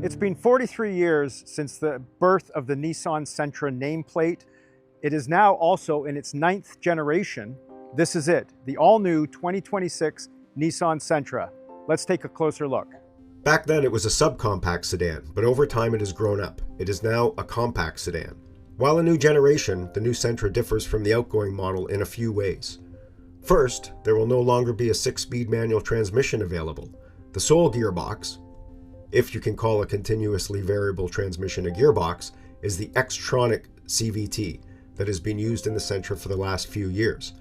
It's been 43 years since the birth of the Nissan Sentra nameplate. It is now also in its 9th generation. This is it, the all-new 2026 Nissan Sentra. Let's take a closer look. Back then it was a subcompact sedan, but over time it has grown up. It is now a compact sedan. While a new generation, the new Sentra differs from the outgoing model in a few ways. First, there will no longer be a 6-speed manual transmission available. The sole gearbox, if you can call a continuously variable transmission a gearbox, is the Xtronic CVT that has been used in the Sentra for the last few years.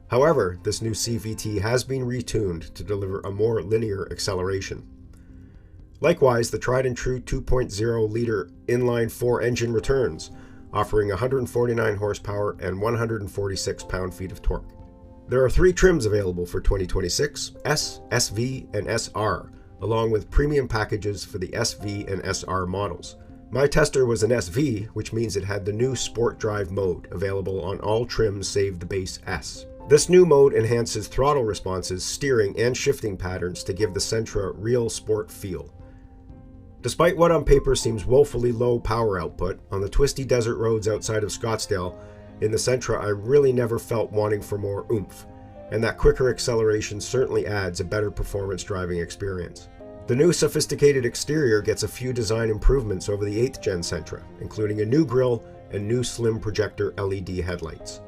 However, this new CVT has been retuned to deliver a more linear acceleration. Likewise, the tried and true 2.0-liter inline-4 engine returns, offering 149 horsepower and 146 pound-feet of torque. There are 3 trims available for 2026, S, SV, and SR, along with premium packages for the SV and SR models. My tester was an SV, which means it had the new Sport Drive mode, available on all trims save the base S. This new mode enhances throttle responses, steering, and shifting patterns to give the Sentra real sport feel. Despite what on paper seems woefully low power output, on the twisty desert roads outside of Scottsdale, in the Sentra I really never felt wanting for more oomph, and that quicker acceleration certainly adds a better performance driving experience. The new sophisticated exterior gets a few design improvements over the 8th gen Sentra, including a new grille and new slim projector LED headlights.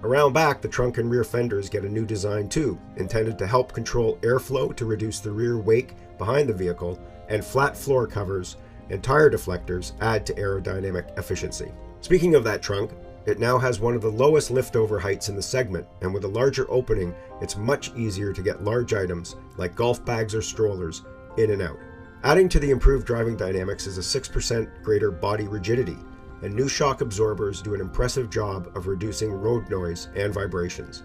Around back, the trunk and rear fenders get a new design too, intended to help control airflow to reduce the rear wake behind the vehicle, and flat floor covers and tire deflectors add to aerodynamic efficiency. Speaking of that trunk, it now has one of the lowest liftover heights in the segment, and with a larger opening, it's much easier to get large items like golf bags or strollers in and out. Adding to the improved driving dynamics is a 6% greater body rigidity, and new shock absorbers do an impressive job of reducing road noise and vibrations.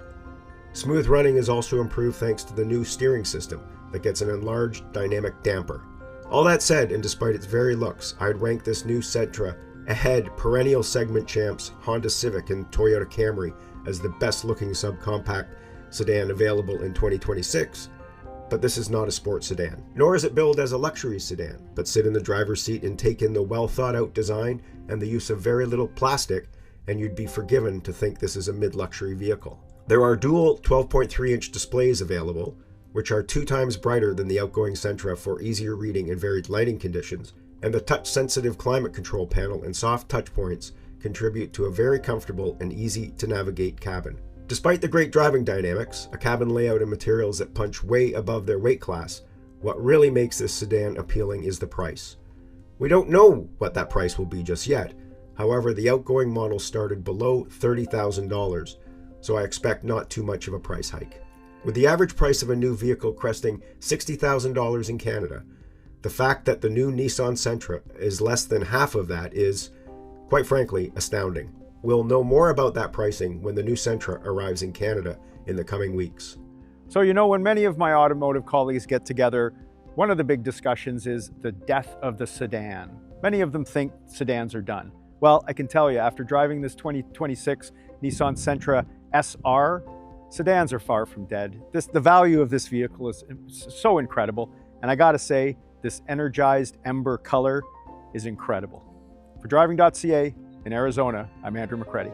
Smooth running is also improved thanks to the new steering system that gets an enlarged dynamic damper. All that said, and despite its very looks, I'd rank this new Sentra ahead perennial segment champs Honda Civic and Toyota Camry as the best looking subcompact sedan available in 2026, but this is not a sports sedan. Nor is it billed as a luxury sedan, but sit in the driver's seat and take in the well thought out design and the use of very little plastic, and you'd be forgiven to think this is a mid-luxury vehicle. There are dual 12.3-inch displays available, which are 2 times brighter than the outgoing Sentra for easier reading in varied lighting conditions, and the touch-sensitive climate control panel and soft touch points contribute to a very comfortable and easy-to-navigate cabin. Despite the great driving dynamics, a cabin layout and materials that punch way above their weight class, what really makes this sedan appealing is the price. We don't know what that price will be just yet. However, the outgoing model started below $30,000, so I expect not too much of a price hike. With the average price of a new vehicle cresting $60,000 in Canada, the fact that the new Nissan Sentra is less than half of that is, quite frankly, astounding. We'll know more about that pricing when the new Sentra arrives in Canada in the coming weeks. So when many of my automotive colleagues get together, one of the big discussions is the death of the sedan. Many of them think sedans are done. Well, I can tell you, after driving this 2026 Nissan Sentra SR, sedans are far from dead. The value of this vehicle is so incredible, and I gotta say, this energized ember color is incredible. For Driving.ca in Arizona, I'm Andrew McCready.